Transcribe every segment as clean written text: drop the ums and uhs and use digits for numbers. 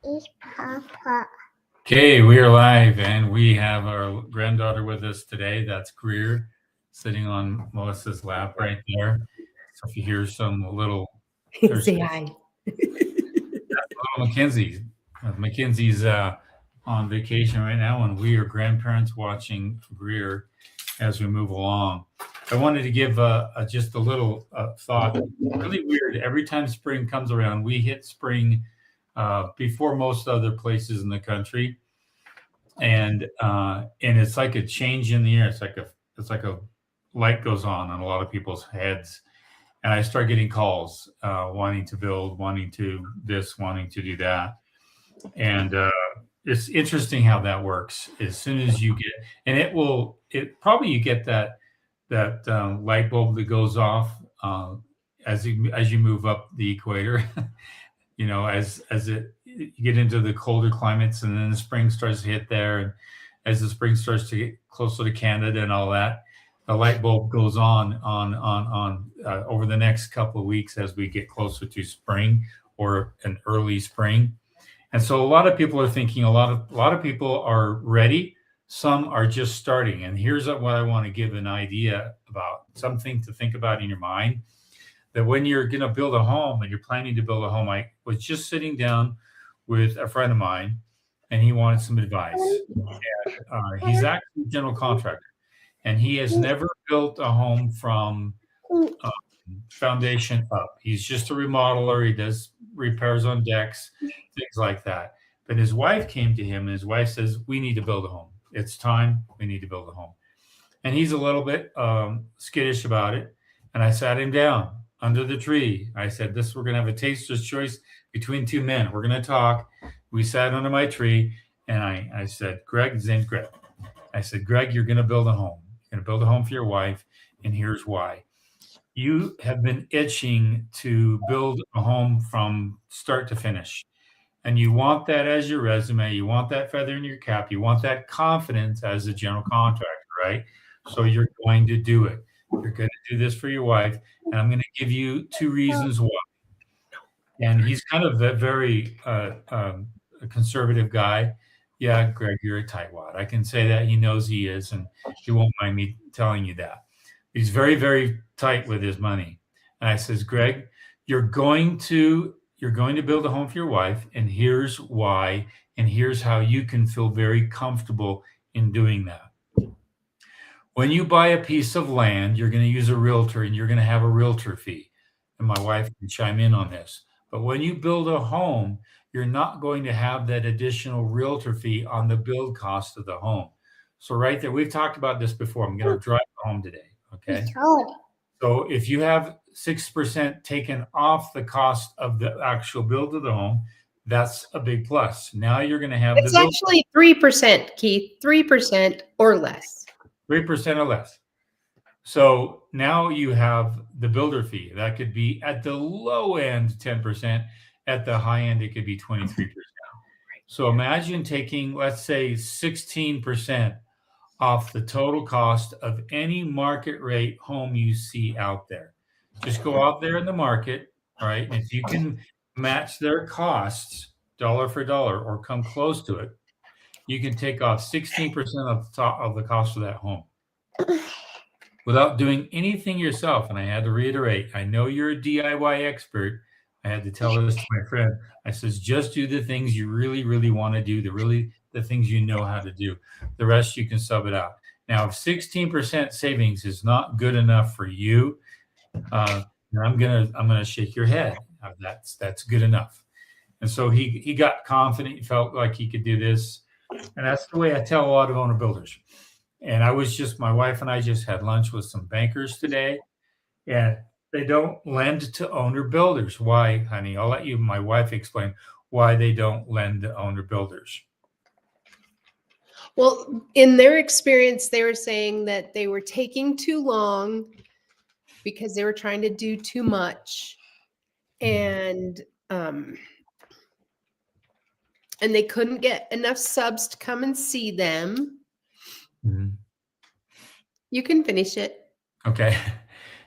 is Papa. Okay, we are live, and we have our granddaughter with us today. That's Greer, sitting on Melissa's lap right there. So if you hear some little, Say hi. Mackenzie. Mackenzie's on vacation right now, and we are grandparents watching Greer as we move along. I wanted to give just a little thought. Really weird. Every time spring comes around, we hit spring before most other places in the country, and it's like a change in the air. It's like a light goes on a lot of people's heads, and I start getting calls wanting to build, wanting to this, wanting to do that, and it's interesting how that works. As soon as you get, and you get that light bulb that goes off as you move up the equator. You know, as you get into the colder climates, and then the spring starts to hit there, and as the spring starts to get closer to Canada and all that, the light bulb goes on over the next couple of weeks as we get closer to spring or an early spring. And so a lot of people are thinking, a lot of people are ready. Some are just starting. And here's what I want to give an idea about, something to think about in your mind. That when you're going to build a home and you're planning to build a home, I was just sitting down with a friend of mine, and he wanted some advice. And, he's actually a general contractor, and he has never built a home from foundation up. He's just a remodeler. He does repairs on decks, things like that. But his wife came to him, and his wife says, "We need to build a home. It's time. We need to build a home." And he's a little bit skittish about it. And I sat him down under the tree. I said, we're going to have a taster's choice between two men. We're going to talk. We sat under my tree, and I said, Greg, his name's Greg. I said, Greg, you're going to build a home. You're going to build a home for your wife, and here's why. You have been itching to build a home from start to finish. And you want that as your resume. You want that feather in your cap. You want that confidence as a general contractor, right? So you're going to do it. You're going to do this for your wife, and I'm going to give you two reasons why. And he's kind of a very a conservative guy. Yeah, Greg, you're a tightwad. I can say that. He knows he is, and he won't mind me telling you that. He's very, very tight with his money. And I says, Greg, you're going to build a home for your wife, and here's why, and here's how you can feel very comfortable in doing that. When you buy a piece of land, you're going to use a realtor, and you're going to have a realtor fee. And my wife can chime in on this. But when you build a home, you're not going to have that additional realtor fee on the build cost of the home. So right there, we've talked about this before. I'm going to drive home today. Okay. So if you have 6% taken off the cost of the actual build of the home, that's a big plus. Now you're going to have it's actually 3%, Keith, 3% or less. 3% or less. So now you have the builder fee. That could be at the low end 10%. At the high end, it could be 23%. So imagine taking, let's say, 16% off the total cost of any market rate home you see out there. Just go out there in the market, all right? And if you can match their costs dollar for dollar or come close to it, you can take off 16% of the cost of that home without doing anything yourself. And I had to reiterate, I know you're a DIY expert. I had to tell this to my friend. I says, just do the things you really, really want to do, the things you know how to do. The rest you can sub it out. Now, if 16% savings is not good enough for you, I'm gonna shake your head. That's good enough. And so he got confident. He felt like he could do this. And that's the way I tell a lot of owner builders. And my wife and I just had lunch with some bankers today, and they don't lend to owner builders. Why, honey? I'll let my wife explain why they don't lend to owner builders. Well, in their experience, they were saying that they were taking too long because they were trying to do too much, and they couldn't get enough subs to come and see them. Mm-hmm. You can finish it. Okay.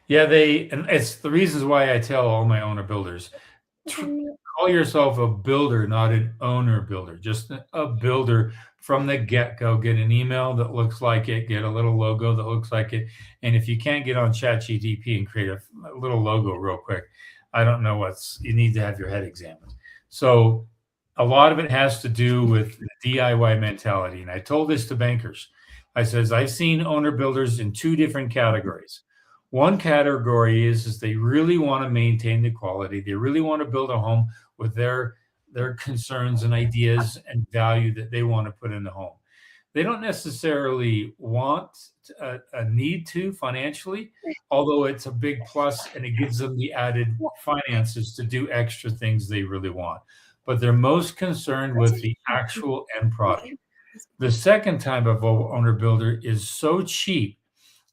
Yeah, and it's the reasons why I tell all my owner builders, call yourself a builder, not an owner builder, just a builder from the get-go. Get an email that looks like it, get a little logo that looks like it. And if you can't get on ChatGPT and create a little logo real quick, I don't know you need to have your head examined. So a lot of it has to do with the DIY mentality. And I told this to bankers. I says, I've seen owner builders in two different categories. One category is they really want to maintain the quality. They really want to build a home with their concerns and ideas and value that they want to put in the home. They don't necessarily want a need to financially, although it's a big plus and it gives them the added finances to do extra things they really want. But they're most concerned with the actual end product. The second type of owner builder is so cheap,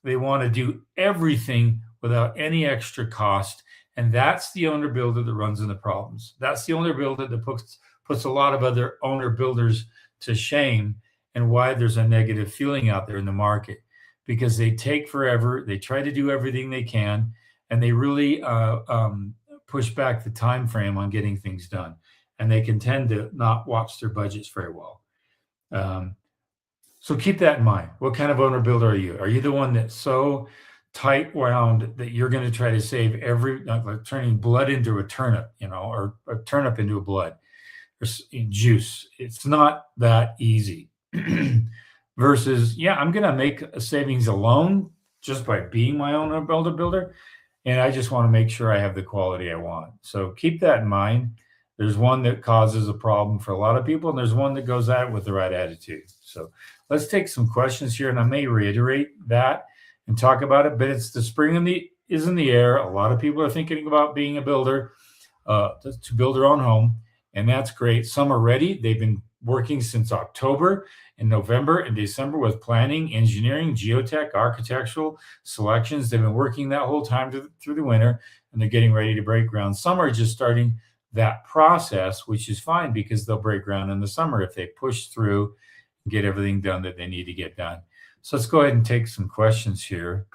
they want to do everything without any extra cost. And that's the owner builder that runs into problems. That's the owner builder that puts a lot of other owner builders to shame, and why there's a negative feeling out there in the market, because they take forever. They try to do everything they can, and they really push back the time frame on getting things done. And they can tend to not watch their budgets very well. So keep that in mind. What kind of owner builder are you? Are you the one that's so tight wound that you're going to try to save like turning blood into a turnip, or a turnip into a blood or juice? It's not that easy. Versus, I'm going to make a savings alone just by being my own builder. And I just want to make sure I have the quality I want. So keep that in mind. There's one that causes a problem for a lot of people, and there's one that goes at it with the right attitude. So let's take some questions here, and I may reiterate that and talk about it, but it's the spring is in the air. A lot of people are thinking about being a builder, to build their own home, and that's great. Some are ready. They've been working since October and November and December with planning, engineering, geotech, architectural selections. They've been working that whole time through the winter, and they're getting ready to break ground. Some are just starting that process, which is fine because they'll break ground in the summer if they push through and get everything done that they need to get done. So let's go ahead and take some questions here.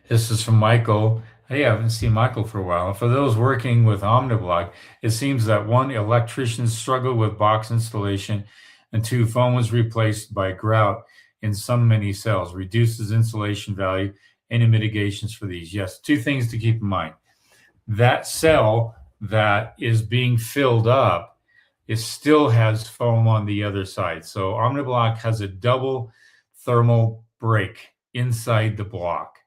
This is from Michael. Hey, I haven't seen Michael for a while. For those working with Omniblock, it seems that one, electricians struggle with box installation, and two, foam was replaced by grout in many cells, reduces insulation value. Any mitigations for these? Yes, two things to keep in mind. That cell that is being filled up, it still has foam on the other side. So Omniblock has a double thermal break inside the block.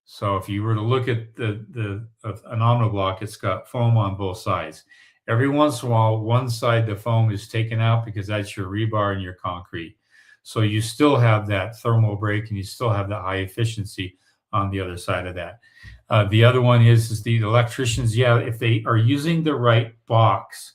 So if you were to look at an Omniblock, it's got foam on both sides. Every once in a while, one side the foam is taken out because that's your rebar and your concrete. So you still have that thermal break, and you still have that high efficiency on the other side of that. The other one is the electricians. If they are using the right box,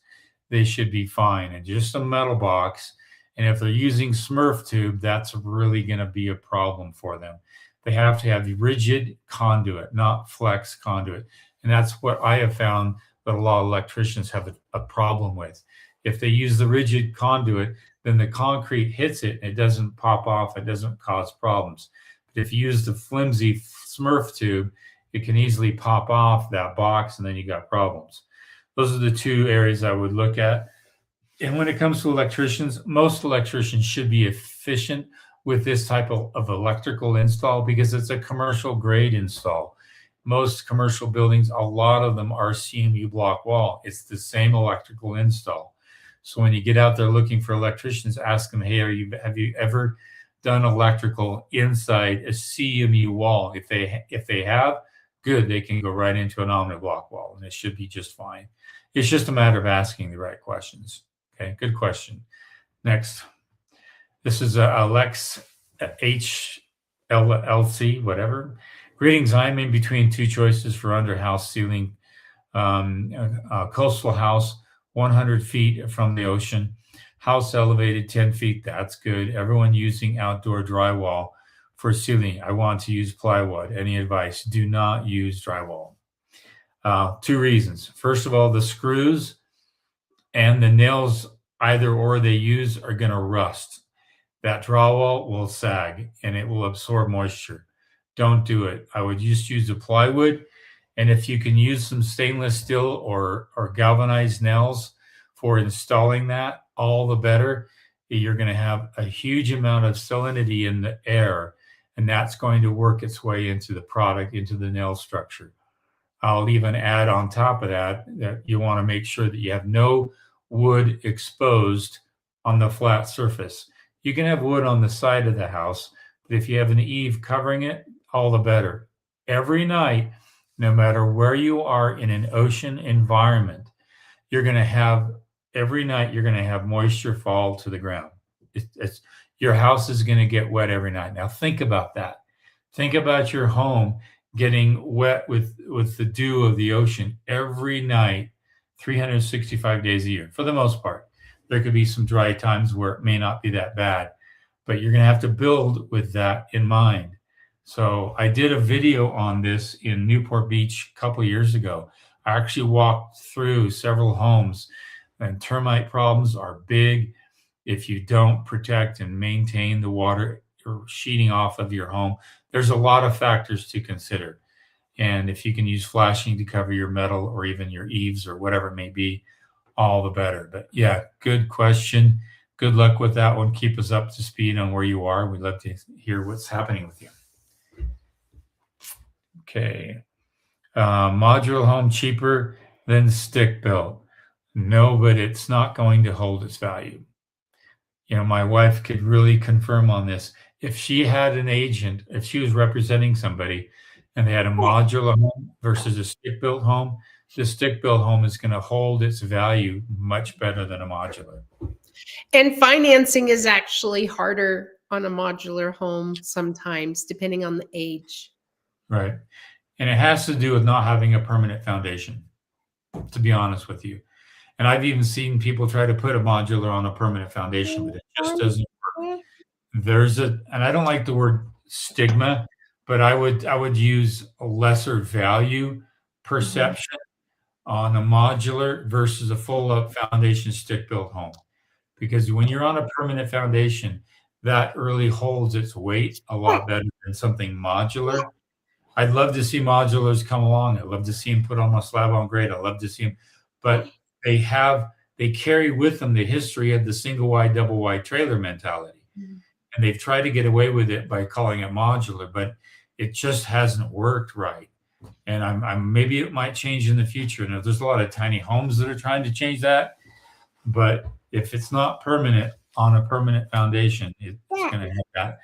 they should be fine, and just a metal box. And if they're using Smurf tube, that's really going to be a problem for them. They have to have rigid conduit, not flex conduit. And that's what I have found that a lot of electricians have a problem with. If they use the rigid conduit, then the concrete hits it and it doesn't pop off. It doesn't cause problems. But if you use the flimsy Smurf tube, it can easily pop off that box, and then you got problems. Those are the two areas I would look at. And when it comes to electricians, most electricians should be efficient with this type of electrical install because it's a commercial grade install. Most commercial buildings, a lot of them are CMU block wall. It's the same electrical install. So when you get out there looking for electricians, ask them, hey, have you ever done electrical inside a CMU wall? If they have, good, they can go right into an Omniblock wall, and it should be just fine. It's just a matter of asking the right questions. Okay, good question. Next. This is Alex HLLC, whatever. Greetings. I'm in between two choices for under house ceiling. Coastal house, 100 feet from the ocean. House elevated 10 feet. That's good. Everyone using outdoor drywall for ceiling. I want to use plywood. Any advice? Do not use drywall. Two reasons. First of all, the screws and the nails, either or they use, are going to rust. That drywall will sag and it will absorb moisture. Don't do it. I would just use the plywood. And if you can use some stainless steel or galvanized nails for installing that, all the better. You're going to have a huge amount of salinity in the air, and that's going to work its way into the product, into the nail structure. I'll even add on top of that that you want to make sure that you have no wood exposed on the flat surface. You can have wood on the side of the house, but if you have an eave covering it, all the better. Every night, no matter where you are in an ocean environment, you're going to have every night you're going to have moisture fall to the ground. Your house is going to get wet every night. Now think about that. Think about your home getting wet with the dew of the ocean every night, 365 days a year, for the most part. There could be some dry times where it may not be that bad, but you're going to have to build with that in mind. So I did a video on this in Newport Beach a couple of years ago. I actually walked through several homes, and termite problems are big if you don't protect and maintain the water or sheeting off of your home. There's a lot of factors to consider. And if you can use flashing to cover your metal or even your eaves or whatever it may be, all the better. But yeah, good question. Good luck with that one. Keep us up to speed on where you are. We'd love to hear what's happening with you. Okay. Modular home cheaper than stick built. No, but it's not going to hold its value. You know, my wife could really confirm on this. If she had an agent, if she was representing somebody and they had a modular home versus a stick built home, the stick built home is going to hold its value much better than a modular. And financing is actually harder on a modular home sometimes, depending on the age. Right. And it has to do with not having a permanent foundation, to be honest with you. And I've even seen people try to put a modular on a permanent foundation, but it just doesn't work. And I don't like the word stigma, but I would use a lesser value perception on a modular versus a full up foundation stick built home. Because when you're on a permanent foundation, that really holds its weight a lot better than something modular. I'd love to see modulars come along. I'd love to see them put on a slab on grade. I'd love to see them, but they carry with them the history of the single wide, double wide trailer mentality. And they've tried to get away with it by calling it modular, but it just hasn't worked right. And I'm maybe it might change in the future. And there's a lot of tiny homes that are trying to change that, but if it's not permanent on a permanent foundation, it's going to have that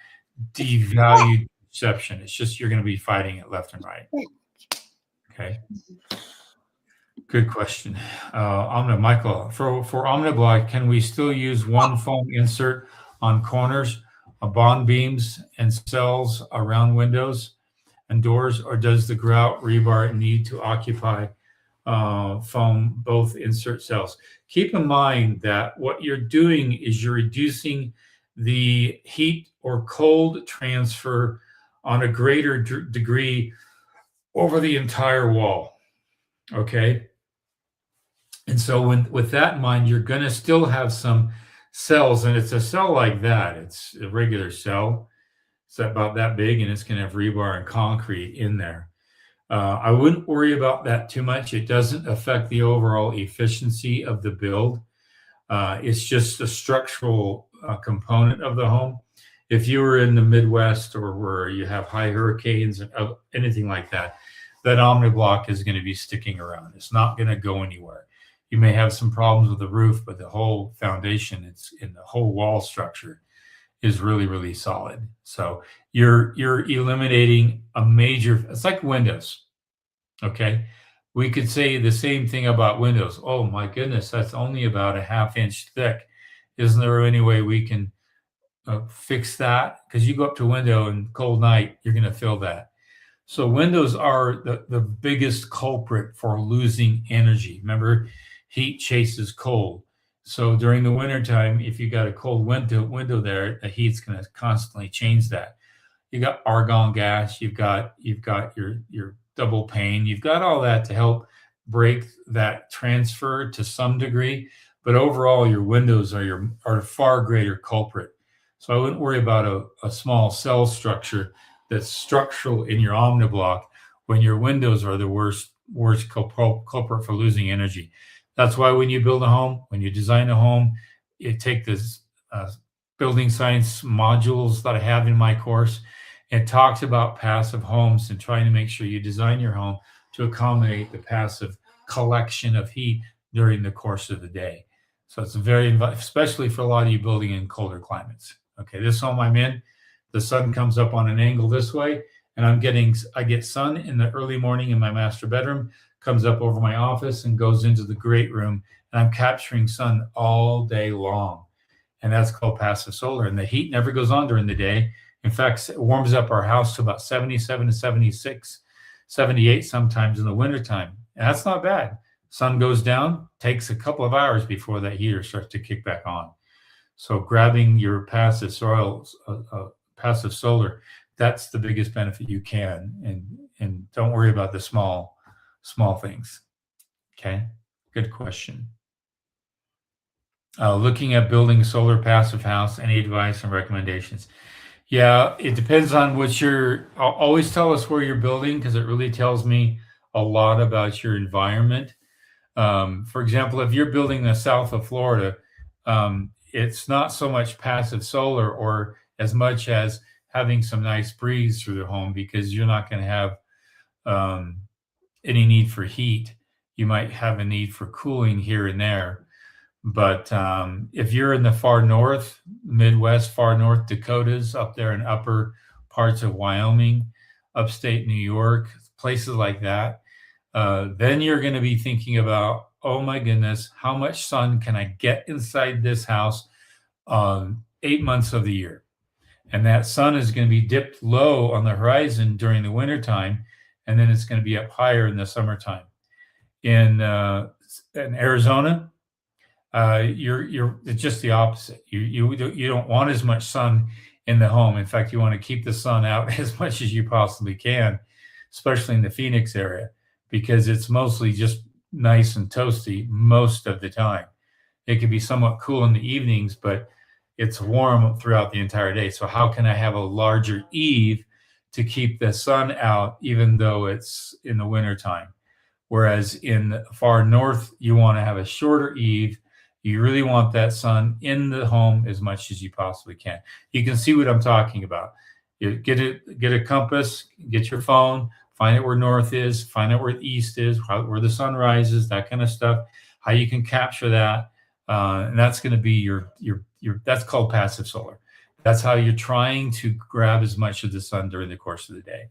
devalued perception. It's just you're going to be fighting it left and right. Okay. Good question. Michael, for OmniBlock, can we still use one foam insert on corners, bond beams, and cells around windows and doors, or does the grout rebar need to occupy foam both insert cells? Keep in mind that what you're doing is you're reducing the heat or cold transfer on a greater degree over the entire wall. Okay. And so with that in mind, you're going to still have some cells, and it's a cell like that. It's a regular cell. It's about that big, and it's going to have rebar and concrete in there. I wouldn't worry about that too much. It doesn't affect the overall efficiency of the build. It's just a structural component of the home. If you were in the Midwest or where you have high hurricanes and anything like that, that OmniBlock is going to be sticking around. It's not going to go anywhere. You may have some problems with the roof, but the whole foundation, it's in the whole wall structure is really, really solid. So you're eliminating a major, it's like windows. Okay. We could say the same thing about windows. Oh my goodness, that's only about a half-inch thick. Isn't there any way we can fix that? Because you go up to a window and cold night, you're going to feel that. So windows are the biggest culprit for losing energy. Remember, heat chases cold. So during the wintertime, if you got a cold window there, the heat's going to constantly change that. You got argon gas, you've got your double pane, you've got all that to help break that transfer to some degree. But overall, your windows are a far greater culprit. So I wouldn't worry about a small cell structure that's structural in your OmniBlock when your windows are the worst culprit for losing energy. That's why when you build a home, when you design a home, you take this building science modules that I have in my course. It talks about passive homes and trying to make sure you design your home to accommodate the passive collection of heat during the course of the day. So it's very, especially for a lot of you building in colder climates. Okay, this home I'm in, the sun comes up on an angle this way, and I get sun in the early morning in my master bedroom, comes up over my office and goes into the great room, and I'm capturing sun all day long. And that's called passive solar. And the heat never goes on during the day. In fact, it warms up our house to about 77 to 76, 78 sometimes in the wintertime. And that's not bad. Sun goes down, takes a couple of hours before that heater starts to kick back on. So grabbing your passive solar, that's the biggest benefit you can. And don't worry about the small things. Okay, good question. Looking at building a solar passive house, any advice and recommendations? Yeah, it depends on what always tell us where you're building, because it really tells me a lot about your environment. For example, if you're building the south of Florida, it's not so much passive solar or as much as having some nice breeze through the home, because you're not going to have any need for heat. You might have a need for cooling here and there. But if you're in the far north, Midwest, far north Dakotas, up there in upper parts of Wyoming, upstate New York, places like that, then you're going to be thinking about, oh my goodness, how much sun can I get inside this house 8 months of the year? And that sun is going to be dipped low on the horizon during the wintertime, and then it's going to be up higher in the summertime. In Arizona, it's just the opposite. You don't want as much sun in the home. In fact, you want to keep the sun out as much as you possibly can, especially in the Phoenix area, because it's mostly just nice and toasty most of the time. It can be somewhat cool in the evenings, but it's warm throughout the entire day. So how can I have a larger eave to keep the sun out, even though it's in the wintertime? Whereas in the far north, you want to have a shorter eave. You really want that sun in the home as much as you possibly can. You can see what I'm talking about. You get a compass, get your phone, find out where north is, find out where east is, where the sun rises, that kind of stuff, how you can capture that. And that's going to be your that's called passive solar. That's how you're trying to grab as much of the sun during the course of the day.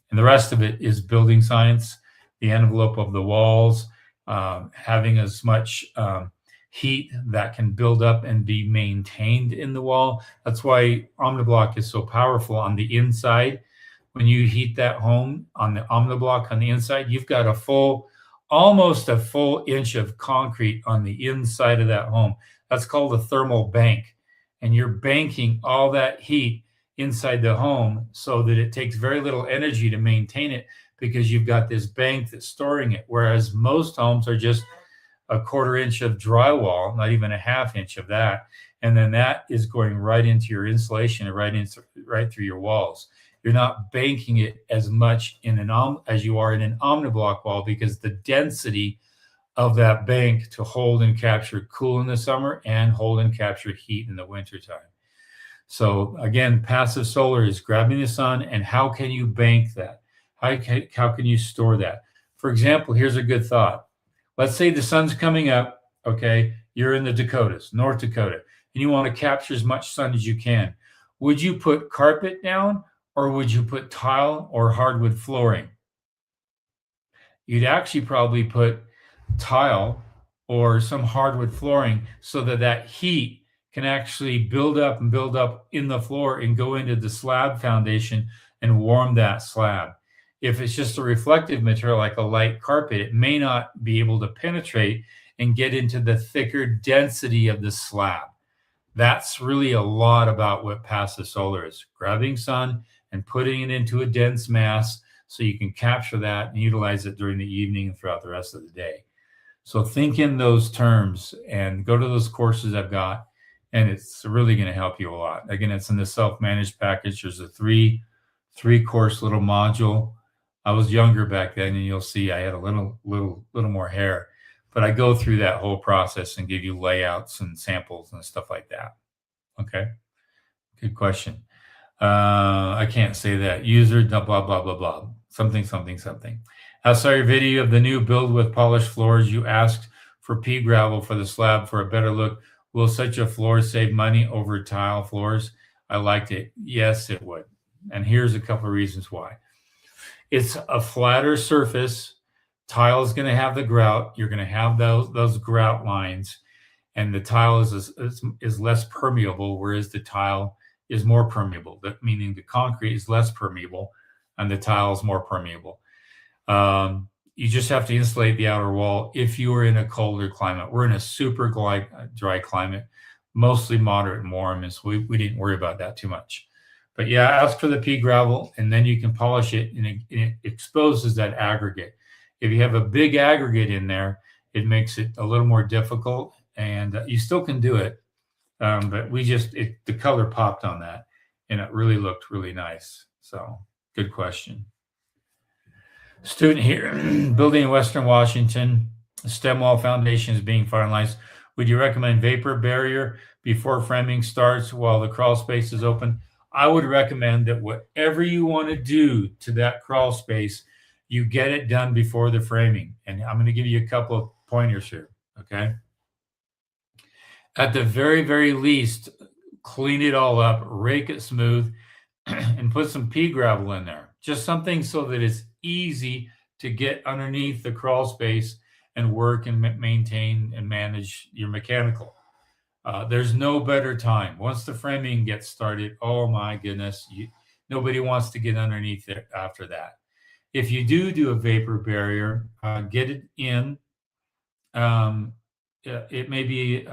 And the rest of it is building science, the envelope of the walls, having as much heat that can build up and be maintained in the wall. That's why OmniBlock is so powerful on the inside. When you heat that home on the OmniBlock on the inside, you've got almost a full inch of concrete on the inside of that home. That's called a thermal bank. And you're banking all that heat inside the home so that it takes very little energy to maintain it, because you've got this bank that's storing it. Whereas most homes are just a 1/4 inch of drywall, not even a 1/2 inch of that. And then that is going right into your insulation and right through your walls. You're not banking it as much as you are in an OmniBlock wall, because the density of that bank to hold and capture cool in the summer and hold and capture heat in the wintertime. So again, passive solar is grabbing the sun, and how can you bank that? How can you store that? For example, here's a good thought. Let's say the sun's coming up, okay? You're in the Dakotas, North Dakota, and you want to capture as much sun as you can. Would you put carpet down, or would you put tile or hardwood flooring? You'd actually probably put tile or some hardwood flooring, so that heat can actually build up in the floor and go into the slab foundation and warm that slab. If it's just a reflective material like a light carpet, it may not be able to penetrate and get into the thicker density of the slab. That's really a lot about what passive solar is: grabbing sun and putting it into a dense mass so you can capture that and utilize it during the evening and throughout the rest of the day. So think in those terms and go to those courses I've got, and it's really going to help you a lot. Again, it's in the self-managed package. There's a three course little module. I was younger back then, and you'll see I had a little more hair. But I go through that whole process and give you layouts and samples and stuff like that. Okay, good question. I can't say that. User blah blah blah blah blah. Something something something. I saw your video of the new build with polished floors. You asked for pea gravel for the slab for a better look. Will such a floor save money over tile floors? I liked it. Yes, it would. And here's a couple of reasons why. It's a flatter surface. Tile is going to have the grout. You're going to have those grout lines, and the tile is less permeable, whereas the tile is more permeable. That meaning the concrete is less permeable, and the tile is more permeable. You just have to insulate the outer wall if you are in a colder climate. We're in a super dry climate, mostly moderate and warm, and so we didn't worry about that too much. But yeah, ask for the pea gravel, and then you can polish it, and it exposes that aggregate. If you have a big aggregate in there, it makes it a little more difficult, and you still can do it. But the color popped on that, and it really looked really nice. So good question. Student here, building in Western Washington, stem wall foundation is being finalized. Would you recommend vapor barrier before framing starts while the crawl space is open? I would recommend that whatever you want to do to that crawl space, you get it done before the framing. And I'm going to give you a couple of pointers here, okay? At the very, very least, clean it all up, rake it smooth, and put some pea gravel in there. Just something so that it's easy to get underneath the crawl space and work and maintain and manage your mechanical. There's no better time. Once the framing gets started, oh my goodness, nobody wants to get underneath it after that. If you do a vapor barrier, get it in. It may be,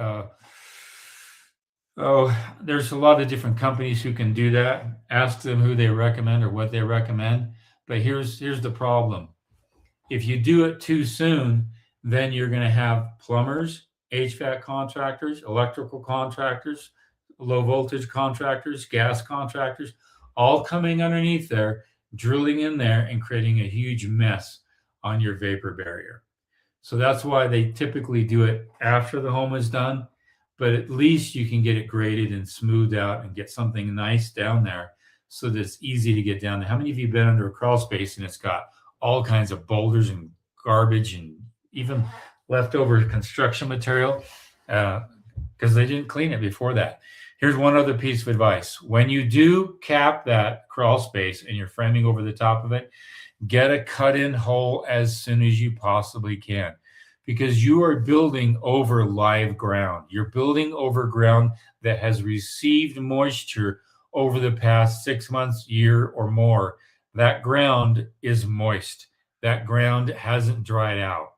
there's a lot of different companies who can do that. Ask them who they recommend or what they recommend. But here's the problem. If you do it too soon, then you're going to have plumbers, HVAC contractors, electrical contractors, low voltage contractors, gas contractors, all coming underneath there, drilling in there and creating a huge mess on your vapor barrier. So that's why they typically do it after the home is done, but at least you can get it graded and smoothed out and get something nice down there so that it's easy to get down there. How many of you have been under a crawl space and it's got all kinds of boulders and garbage and even leftover construction material because they didn't clean it before that? Here's one other piece of advice. When you do cap that crawl space and you're framing over the top of it, get a cut-in hole as soon as you possibly can, because you are building over live ground. You're building over ground that has received moisture over the past 6 months, year or more. That ground is moist. That ground hasn't dried out.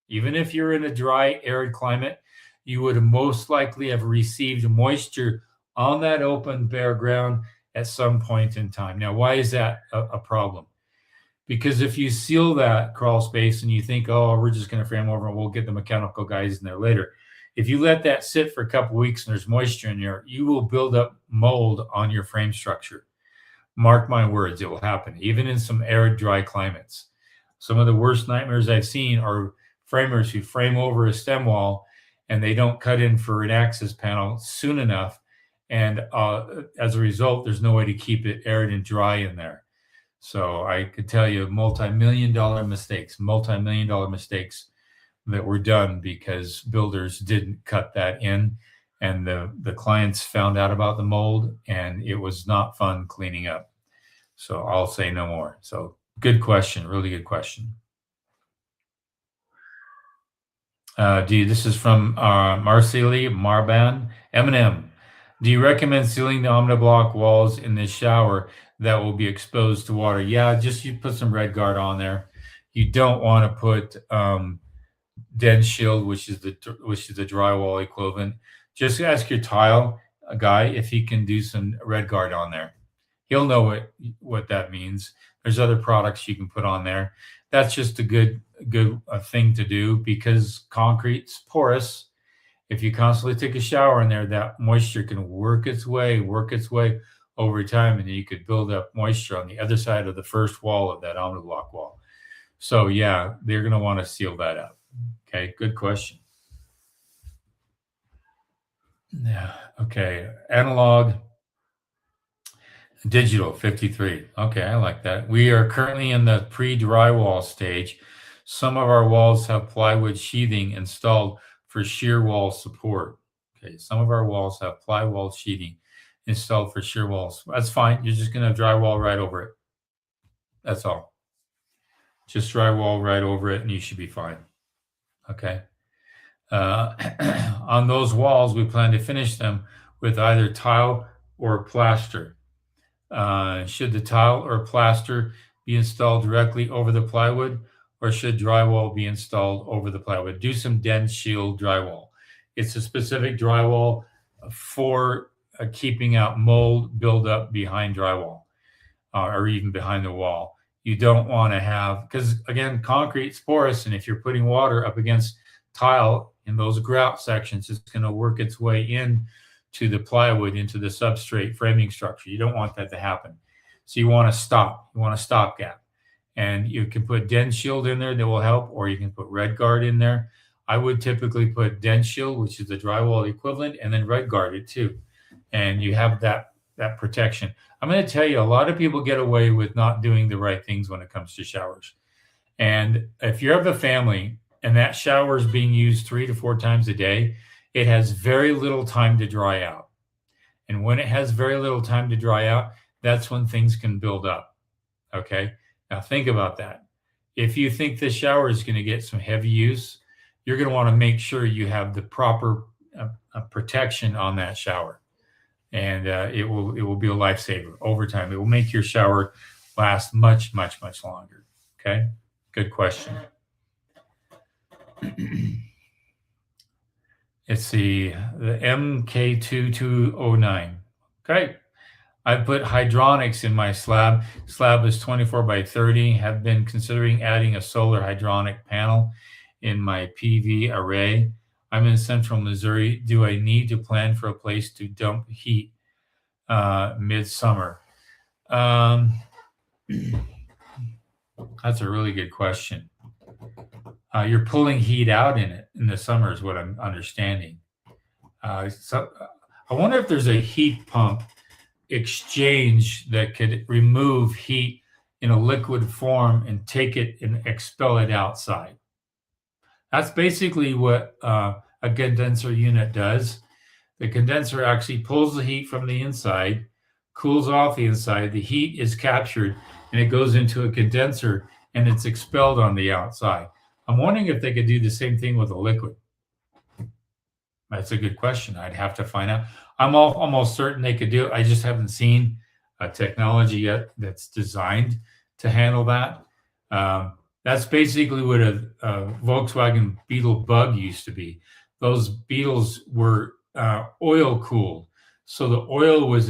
Even if you're in a dry, arid climate, you would most likely have received moisture on that open, bare ground at some point in time. Now, why is that a problem? Because if you seal that crawl space and you think, oh, we're just going to frame over and we'll get the mechanical guys in there later. If you let that sit for a couple of weeks and there's moisture in there, you will build up mold on your frame structure. Mark my words, it will happen, even in some arid, dry climates. Some of the worst nightmares I've seen are framers who frame over a stem wall and they don't cut in for an access panel soon enough. And as a result, there's no way to keep it arid and dry in there. So I could tell you multi-million-dollar mistakes that were done because builders didn't cut that in, and the clients found out about the mold, and it was not fun cleaning up. So I'll say no more. So good question, really good question. This is from Marceli Marban, Eminem. Do you recommend sealing the OmniBlock walls in the shower that will be exposed to water? Yeah, just you put some Red Guard on there. You don't want to put Dense Shield, which is the drywall equivalent. Just ask your tile guy if he can do some Red Guard on there. He'll know what that means. There's other products you can put on there. That's just a good thing to do because concrete's porous. If you constantly take a shower in there, that moisture can work its way over time, and then you could build up moisture on the other side of the first wall of that block wall. So yeah, they're going to want to seal that up. Okay, good question. Yeah. Okay. Analog, digital 53. Okay, I like that. We are currently in the pre-drywall stage. Some of our walls have plywood sheathing installed for shear wall support. Okay, some of our walls have plywood sheathing installed for shear walls. That's fine. You're just going to drywall right over it. That's all. Just drywall right over it and you should be fine. Okay. On those walls, we plan to finish them with either tile or plaster. Should the tile or plaster be installed directly over the plywood, or should drywall be installed over the plywood? Do some dent shield drywall. It's a specific drywall for keeping out mold buildup behind drywall or even behind the wall. You don't want to have, because again, concrete's porous, and if you're putting water up against tile in those grout sections, it's going to work its way in to the plywood, into the substrate framing structure. You don't want that to happen. So you want to stop. You want a stopgap. And you can put dent shield in there that will help, or you can put red guard in there. I would typically put dent shield, which is the drywall equivalent, and then red guard it too. And you have that protection. I'm going to tell you, a lot of people get away with not doing the right things when it comes to showers. And if you have a family and that shower is being used 3 to 4 times a day, it has very little time to dry out. And when it has very little time to dry out, that's when things can build up. Okay. Now think about that. If you think the shower is going to get some heavy use, you're going to want to make sure you have the proper protection on that shower. And it will be a lifesaver over time. It will make your shower last much, much, much longer. Okay. Good question. It's the MK2209. Okay. I put hydronics in my slab. Slab is 24 by 30. Have been considering adding a solar hydronic panel in my PV array. I'm in central Missouri. Do I need to plan for a place to dump heat midsummer? That's a really good question. You're pulling heat out in it in the summer is what I'm understanding. So I wonder if there's a heat pump exchange that could remove heat in a liquid form and take it and expel it outside. That's basically what a condenser unit does. The condenser actually pulls the heat from the inside, cools off the inside. The heat is captured and it goes into a condenser and it's expelled on the outside. I'm wondering if they could do the same thing with a liquid. That's a good question. I'd have to find out. I'm almost certain they could do it. I just haven't seen a technology yet that's designed to handle that. That's basically what a Volkswagen Beetle Bug used to be. Those Beetles were oil cooled. So the oil was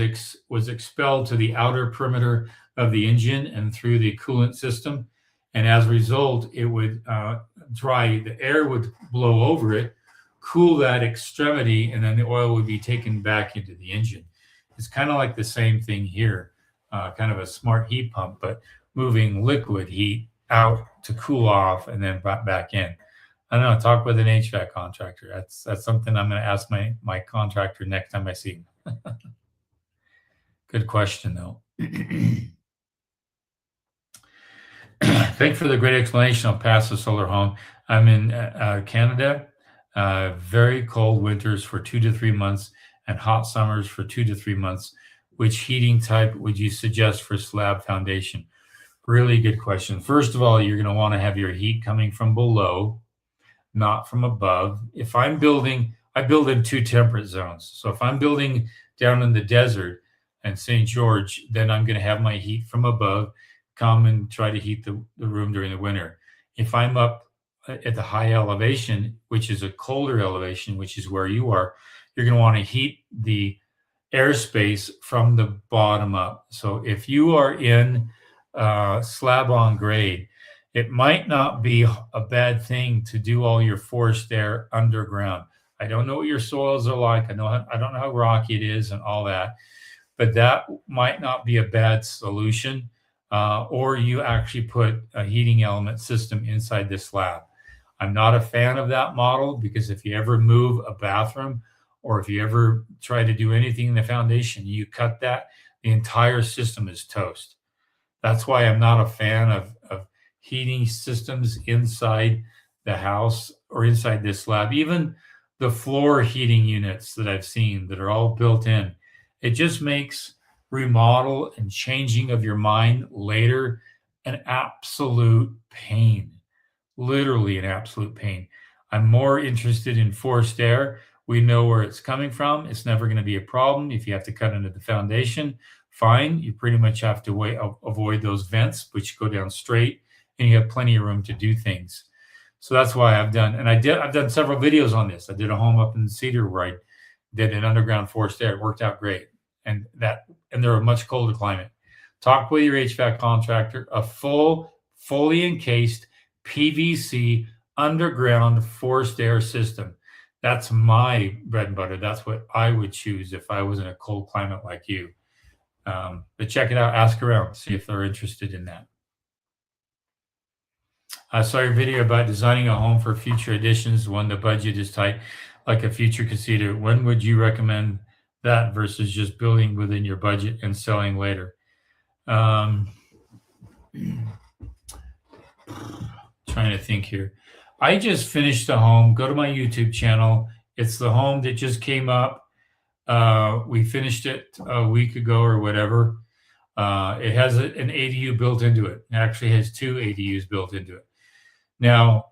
expelled to the outer perimeter of the engine and through the coolant system. And as a result, it would dry, the air would blow over it, cool that extremity, and then the oil would be taken back into the engine. It's kind of like the same thing here, kind of a smart heat pump, but moving liquid heat out to cool off and then back in. I don't know, talk with an HVAC contractor. That's something I'm going to ask my contractor next time I see him. Good question, though. Thanks for the great explanation. I'll pass the solar home. I'm in Canada. Very cold winters for 2 to 3 months and hot summers for 2 to 3 months. Which heating type would you suggest for slab foundation? Really good question. First of all, you're going to want to have your heat coming from below, not from above. If I'm building, I build in 2 temperate zones. So if I'm building down in the desert and St. George, then I'm going to have my heat from above come and try to heat the room during the winter. If I'm up at the high elevation, which is a colder elevation, which is where you are, you're going to want to heat the airspace from the bottom up. So if you are in slab on grade, it might not be a bad thing to do all your forced air underground. I don't know what your soils are like. I don't know how rocky it is and all that. but that might not be a bad solution. Or you actually put a heating element system inside the slab. I'm not a fan of that model because if you ever move a bathroom or if you ever try to do anything in the foundation, you cut that, the entire system is toast. That's why I'm not a fan of heating systems inside the house or inside this slab. Even the floor heating units that I've seen that are all built in, it just makes remodel and changing of your mind later an absolute pain, literally an absolute pain. I'm more interested in forced air. We know where it's coming from. It's never going to be a problem. If you have to cut into the foundation, fine. You pretty much have to avoid those vents, which go down straight, and you have plenty of room to do things. So that's why I've done several videos on this. I did a home up in Cedar where I did an underground forced air. It worked out great, and they're a much colder climate. Talk with your HVAC contractor. A fully encased PVC underground forced air system. That's my bread and butter. That's what I would choose if I was in a cold climate like you. But check it out. Ask around. See if they're interested in that. I saw your video about designing a home for future additions when the budget is tight, like a future casita. When would you recommend that versus just building within your budget and selling later? Trying to think here. I just finished a home. Go to my YouTube channel. It's the home that just came up. We finished it a week ago or whatever. It has an ADU built into it. It actually has 2 ADUs built into it. Now,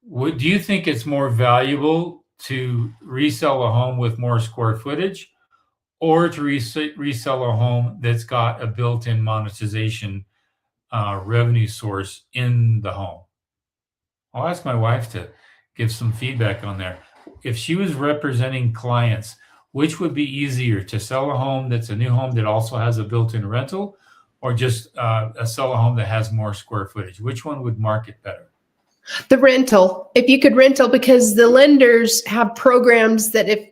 do you think it's more valuable to resell a home with more square footage or to resell a home that's got a built-in monetization revenue source in the home? I'll ask my wife to give some feedback on there. If she was representing clients, which would be easier, to sell a home that's a new home that also has a built-in rental, or just sell a home that has more square footage? Which one would market better? The rental. If you could rental, because the lenders have programs that if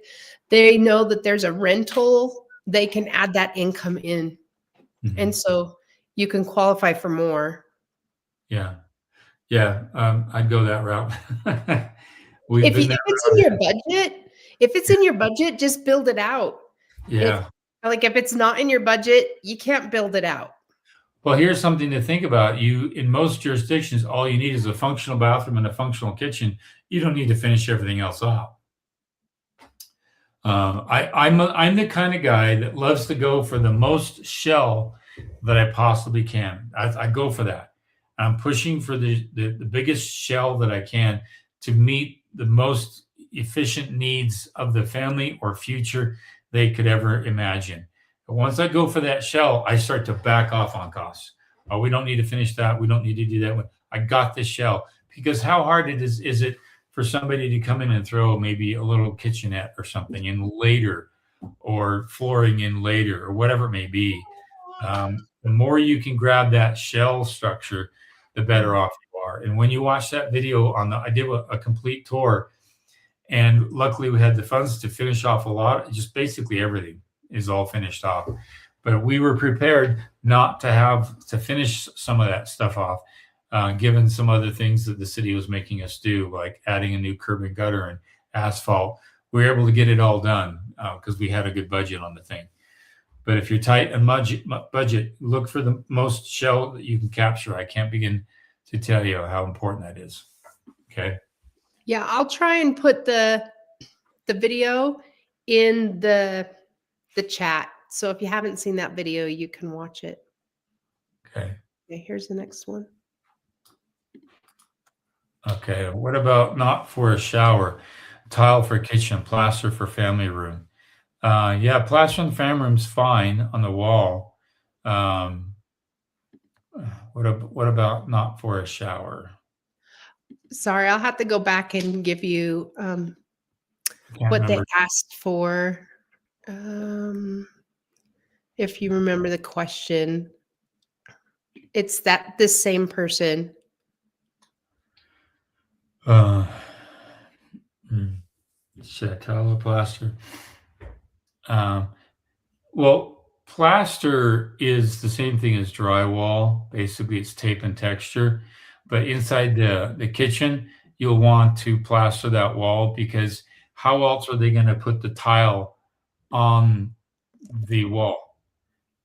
they know that there's a rental, they can add that income in. Mm-hmm. And so you can qualify for more. Yeah. Yeah. I'd go that route. If it's in your budget, just build it out. Yeah. If it's not in your budget, you can't build it out. Well, here's something to think about. In most jurisdictions, all you need is a functional bathroom and a functional kitchen. You don't need to finish everything else off. I'm the kind of guy that loves to go for the most shell that I possibly can. I go for that. I'm pushing for the biggest shell that I can to meet the most efficient needs of the family or future they could ever imagine. But once I go for that shell, I start to back off on costs. Oh, we don't need to finish that. We don't need to do that one. I got this shell. Because how hard is it for somebody to come in and throw maybe a little kitchenette or something in later, or flooring in later, or whatever it may be. The more you can grab that shell structure, the better off you are. And when you watch that video I did a complete tour, and luckily we had the funds to finish off a lot, just basically everything is all finished off. But we were prepared not to have to finish some of that stuff off, given some other things that the city was making us do, like adding a new curb and gutter and asphalt. We were able to get it all done because we had a good budget on the thing. But if you're tight on budget, look for the most shell that you can capture. I can't begin to tell you how important that is. Okay. Yeah, I'll try and put the video in the chat. So if you haven't seen that video, you can watch it. Okay. Here's the next one. Okay. What about not for a shower? Tile for kitchen, plaster for family room. Yeah, plaster on the family room's fine on the wall. What about not for a shower? Sorry, I'll have to go back and give you what they asked for. If you remember the question, it's this same person. Should I tile or plaster? Well, Plaster is the same thing as drywall. Basically, it's tape and texture. But inside the kitchen, you'll want to plaster that wall because how else are they going to put the tile on the wall?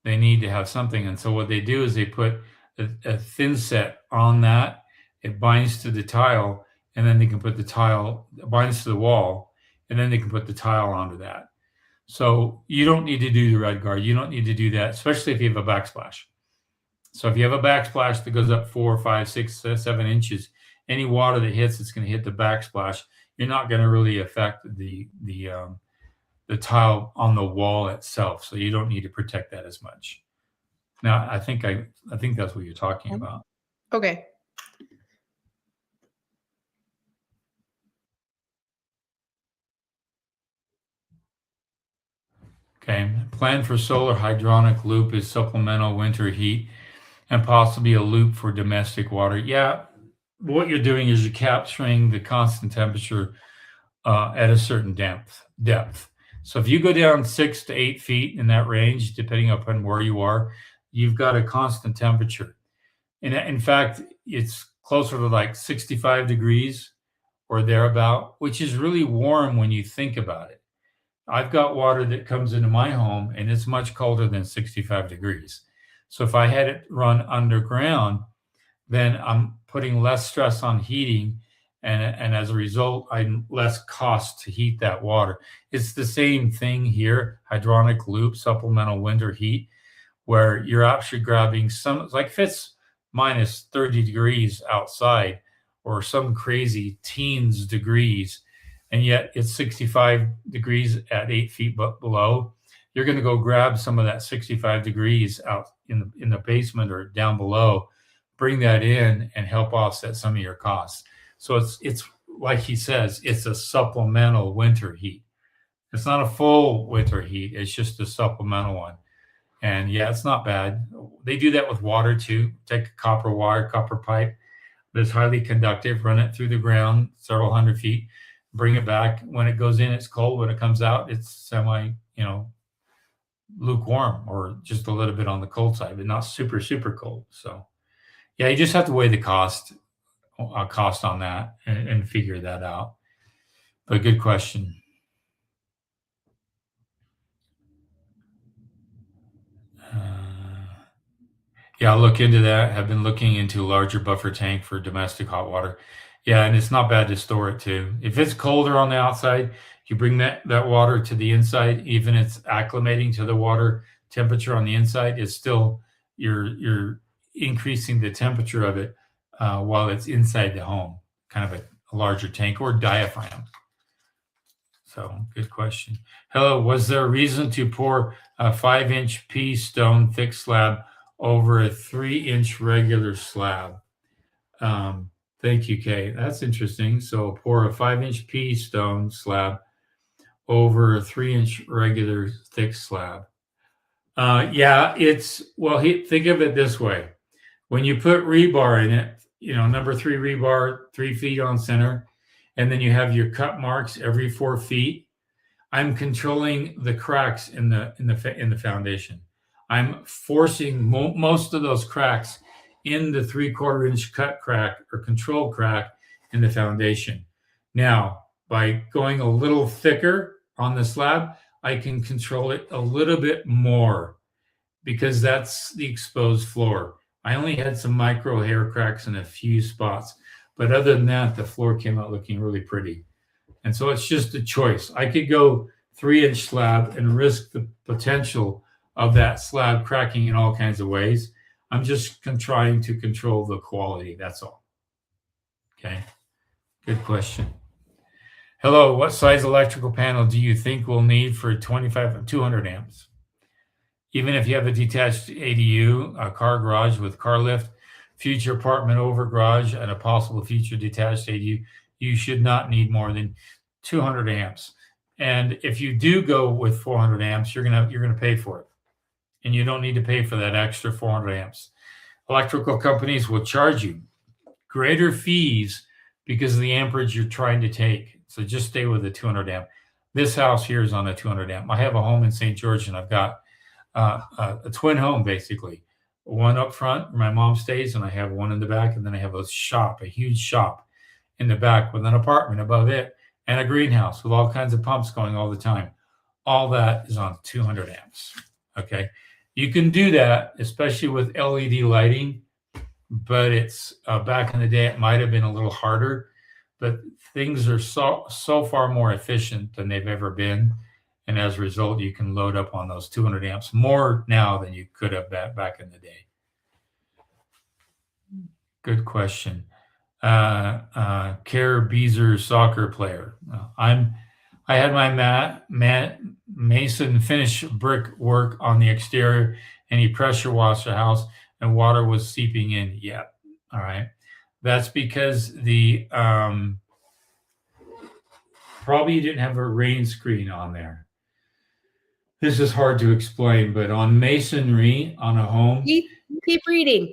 They need to have something. And so what they do is they put a thin set on that. It binds to the tile, and then they can put the tile, binds to the wall, and then they can put the tile onto that. So you don't need to do the red guard. You don't need to do that, especially if you have a backsplash. So if you have a backsplash that goes up 4, 5, 6, 7 inches, any water that hits, it's going to hit the backsplash. You're not going to really affect the tile on the wall itself. So you don't need to protect that as much. Now, I think that's what you're talking about. Okay. Okay. Plan for solar hydronic loop is supplemental winter heat and possibly a loop for domestic water. Yeah. What you're doing is you're capturing the constant temperature at a certain depth. So if you go down 6 to 8 feet in that range, depending upon where you are, you've got a constant temperature. And in fact, it's closer to like 65 degrees or thereabout, which is really warm when you think about it. I've got water that comes into my home and it's much colder than 65 degrees. So if I had it run underground, then I'm putting less stress on heating. And as a result, I'm less cost to heat that water. It's the same thing here, hydronic loop, supplemental winter heat, where you're actually grabbing some, like if it's minus 30 degrees outside or some crazy teens degrees, and yet it's 65 degrees at 8 feet below, you're going to go grab some of that 65 degrees out in the basement or down below, bring that in and help offset some of your costs. So it's like he says, it's a supplemental winter heat. It's not a full winter heat. It's just a supplemental one. And yeah, it's not bad. They do that with water too. Take a copper wire, copper pipe that's highly conductive, run it through the ground several hundred feet, bring it back. When it goes in, it's cold. When it comes out, it's semi, lukewarm or just a little bit on the cold side, but not super, super cold. So yeah, you just have to weigh the cost on that and figure that out. But good question. Yeah, I'll look into that. Have been looking into a larger buffer tank for domestic hot water. Yeah, and it's not bad to store it too. If it's colder on the outside, you bring that water to the inside, even if it's acclimating to the water temperature on the inside, it's still you're increasing the temperature of it while it's inside the home, kind of a larger tank or diaphragm. So good question. Hello, was there a reason to pour a 5-inch pea stone thick slab over a 3-inch regular slab? Thank you, Kay. That's interesting. So pour a 5-inch pea stone slab over a 3-inch regular thick slab. Yeah, think of it this way. When you put rebar in it, number 3 rebar, 3 feet on center, and then you have your cut marks every 4 feet. I'm controlling the cracks in the foundation. I'm forcing most of those cracks in the 3/4 inch cut crack or control crack in the foundation. Now, by going a little thicker on the slab, I can control it a little bit more because that's the exposed floor. I only had some micro hair cracks in a few spots, but other than that, the floor came out looking really pretty. And so it's just a choice. I could go 3-inch slab and risk the potential of that slab cracking in all kinds of ways. I'm just trying to control the quality. That's all. Okay. Good question. Hello. What size electrical panel do you think we'll need for 200 amps? Even if you have a detached ADU, a car garage with car lift, future apartment over garage, and a possible future detached ADU, you should not need more than 200 amps. And if you do go with 400 amps, you're gonna pay for it, and you don't need to pay for that extra 400 amps. Electrical companies will charge you greater fees because of the amperage you're trying to take. So just stay with the 200 amp. This house here is on a 200 amp. I have a home in St. George, and I've got a twin home, basically. One up front where my mom stays, and I have one in the back, and then I have a shop, a huge shop in the back with an apartment above it and a greenhouse with all kinds of pumps going all the time. All that is on 200 amps. Okay. You can do that, especially with LED lighting, but it's back in the day, it might have been a little harder, but things are so far more efficient than they've ever been. And as a result, you can load up on those 200 amps more now than you could have back in the day. Good question. Care Beezer soccer player. I had my mason finish brick work on the exterior, and he pressure washed the house, and water was seeping in. Yeah, all right. That's because the probably you didn't have a rain screen on there. This is hard to explain, but on masonry on a home, keep reading.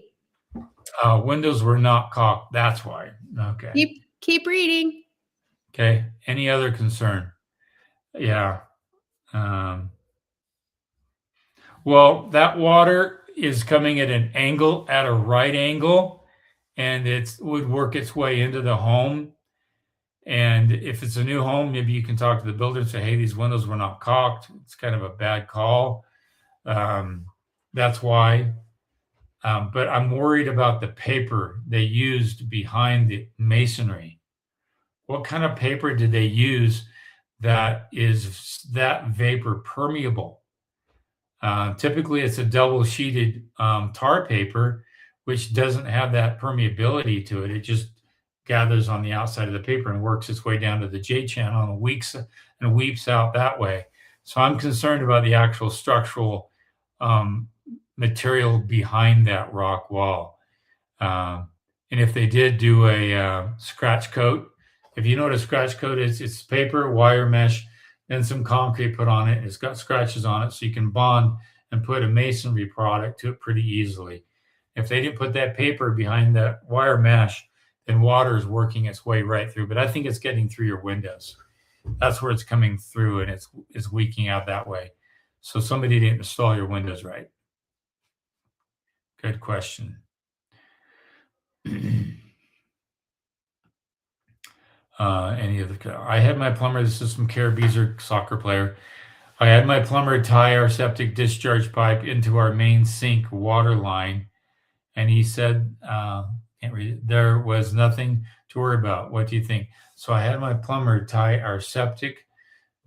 Windows were not caulked. That's why. Okay. Keep reading. Okay. Any other concern? Yeah. Well, that water is coming at an angle, at a right angle, and it would work its way into the home. And if it's a new home, maybe you can talk to the builder and say, hey, these windows were not caulked. It's kind of a bad call. That's why. But I'm worried about the paper they used behind the masonry. What kind of paper did they use that is that vapor permeable? Typically, it's a double sheeted tar paper, which doesn't have that permeability to it. It just gathers on the outside of the paper and works its way down to the J channel and weeps out that way. So I'm concerned about the actual structural material behind that rock wall. And if they did do a scratch coat, if you know what a scratch coat is, it's paper, wire mesh, and some concrete put on it. It's got scratches on it, so you can bond and put a masonry product to it pretty easily. If they didn't put that paper behind that wire mesh, then water is working its way right through. But I think it's getting through your windows. That's where it's coming through, and it's leaking out that way. So somebody didn't install your windows right. Good question. I had my plumber, this is from Care Beezer, soccer player. I had my plumber tie our septic discharge pipe into our main sink water line, and he said, can't read it, there was nothing to worry about. What do you think? So I had my plumber tie our septic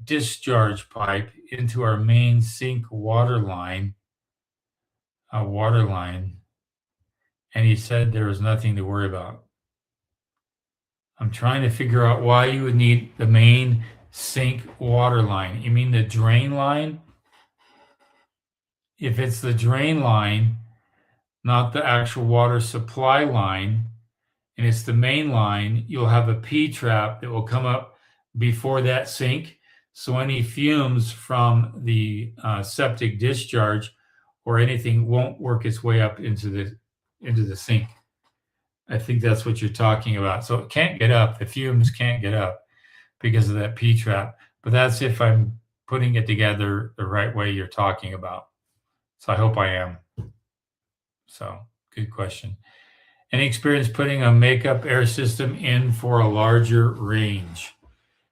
discharge pipe into our main sink water line, and he said there was nothing to worry about. I'm trying to figure out why you would need the main sink water line. You mean the drain line? If it's the drain line, not the actual water supply line, and it's the main line, you'll have a P-trap that will come up before that sink. So any fumes from the septic discharge or anything won't work its way up into the sink. I think that's what you're talking about. So it can't get up. The fumes can't get up because of that P-trap. But that's if I'm putting it together the right way you're talking about. So I hope I am. So good question. Any experience putting a makeup air system in for a larger range?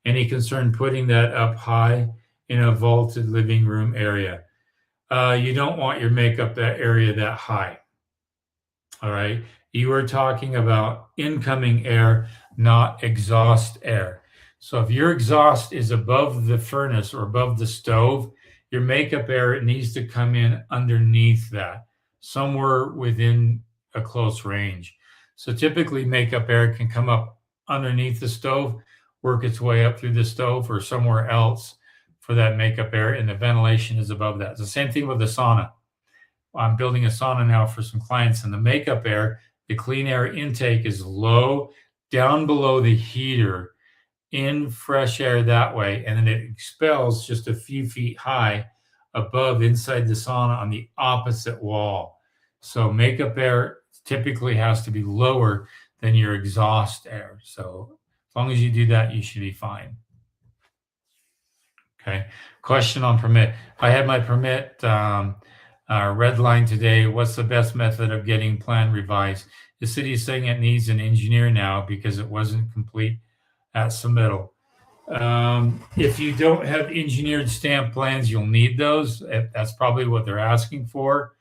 Any concern putting that up high in a vaulted living room area? You don't want your makeup that area that high. All right. You are talking about incoming air, not exhaust air. So if your exhaust is above the furnace or above the stove, your makeup air needs to come in underneath that, somewhere within a close range. So typically makeup air can come up underneath the stove, work its way up through the stove or somewhere else for that makeup air, and the ventilation is above that. It's the same thing with the sauna. I'm building a sauna now for some clients, and the makeup air, the clean air intake is low, down below the heater, in fresh air that way, and then it expels just a few feet high above inside the sauna on the opposite wall. So makeup air typically has to be lower than your exhaust air. So as long as you do that, you should be fine. Okay. Question on permit. I had my permit Red line today, what's the best method of getting plan revised? The city is saying it needs an engineer now because it wasn't complete at submittal. If you don't have engineered stamp plans, you'll need those. That's probably what they're asking for.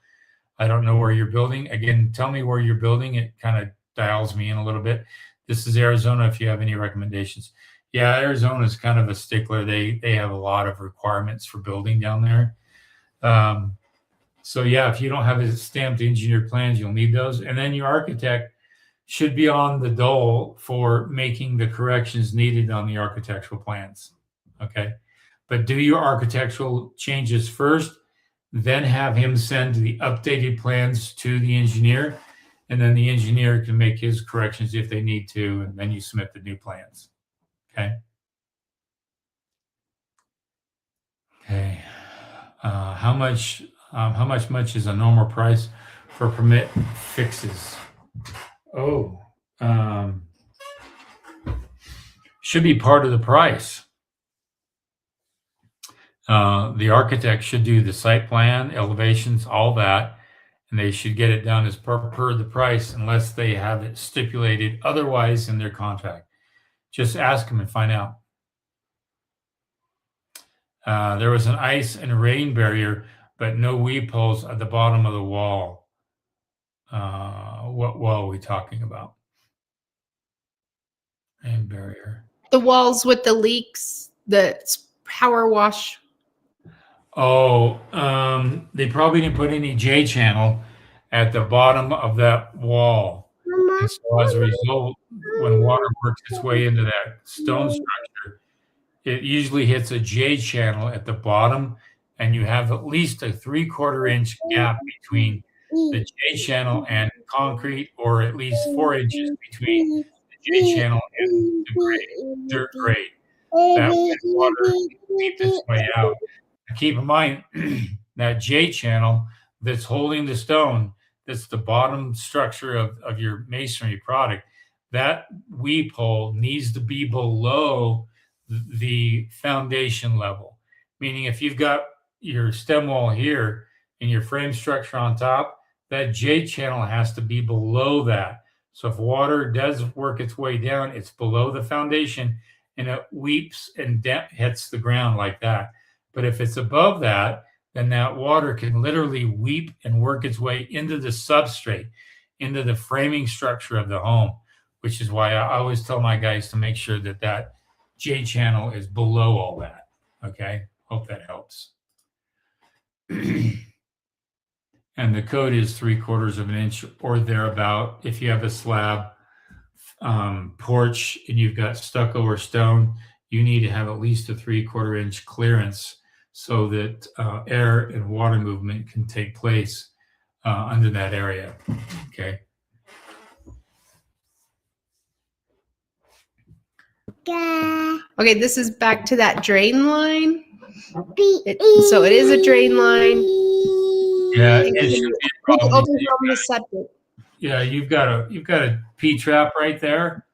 I don't know where you're building. Again, tell me where you're building. It kind of dials me in a little bit. This is Arizona. If you have any recommendations. Yeah, Arizona is kind of a stickler. They have a lot of requirements for building down there. So yeah, if you don't have a stamped engineered plans, you'll need those. And then your architect should be on the dole for making the corrections needed on the architectural plans. Okay. But do your architectural changes first, then have him send the updated plans to the engineer, and then the engineer can make his corrections if they need to, and then you submit the new plans. Okay. Okay. How much is a normal price for permit fixes? Oh, should be part of the price. The architect should do the site plan, elevations, all that, and they should get it done as per the price unless they have it stipulated otherwise in their contract. Just ask them and find out. There was an ice and rain barrier, but no weed poles at the bottom of the wall. What wall are we talking about? Rain barrier. The walls with the leaks, the power wash. Oh, they probably didn't put any J channel at the bottom of that wall. And so as a result, when water works its way into that stone structure, it usually hits a J channel at the bottom, and you have at least a 3/4 inch gap between the J channel and concrete, or at least 4 inches between the J channel and the grade, dirt grade. That way water seeps its way out. Keep in mind that J channel that's holding the stone, that's the bottom structure of your masonry product, that weep hole needs to be below the foundation level. Meaning if you've got your stem wall here and your frame structure on top, that J channel has to be below that. So if water does work its way down, it's below the foundation and it weeps and hits the ground like that. But if it's above that, then that water can literally weep and work its way into the substrate, into the framing structure of the home, which is why I always tell my guys to make sure that that J channel is below all that. Okay. Hope that helps. And the code is 3/4 inch or thereabout. If you have a slab porch and you've got stucco or stone, you need to have at least a 3/4 inch clearance so that air and water movement can take place under that area. Okay. Okay, this is back to that drain line. So it is a drain line. Yeah, it should be a problem. Overwhelm the septic. Yeah, you've got a P trap right there,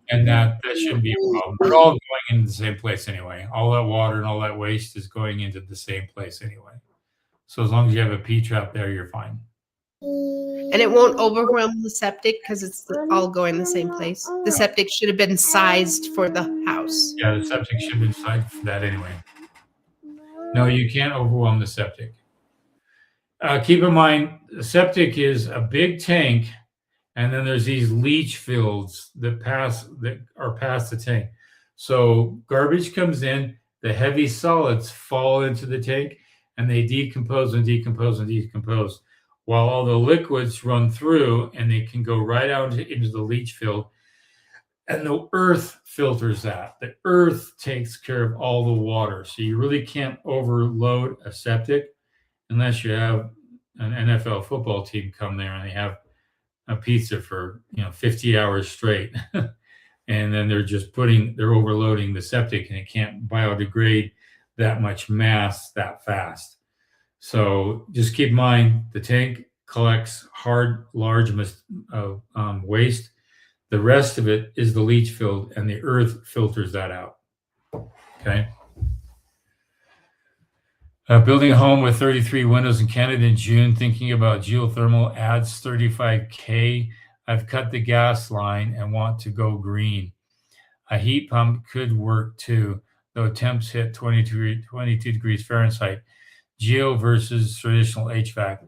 and that shouldn't be a problem. They're all going into the same place anyway. All that water and all that waste is going into the same place anyway. So as long as you have a P trap there, you're fine. And it won't overwhelm the septic because it's all going the same place. The septic should have been sized for the house. Yeah, the septic should have been sized for that anyway. No, you can't overwhelm the septic. Keep in mind, the septic is a big tank, and then there's these leach fields that are past the tank. So garbage comes in, the heavy solids fall into the tank, and they decompose and decompose and decompose, while all the liquids run through, and they can go right out into the leach field. And the earth filters that. The earth takes care of all the water. So you really can't overload a septic unless you have an NFL football team come there and they have a pizza for 50 hours straight. And then they're overloading the septic and it can't biodegrade that much mass that fast. So just keep in mind the tank collects large waste. The rest of it is the leach field, and the earth filters that out. Okay. Building a home with 33 windows in Canada in June, thinking about geothermal adds 35K. I've cut the gas line and want to go green. A heat pump could work too, though temps hit 22 degrees Fahrenheit. Geo versus traditional HVAC.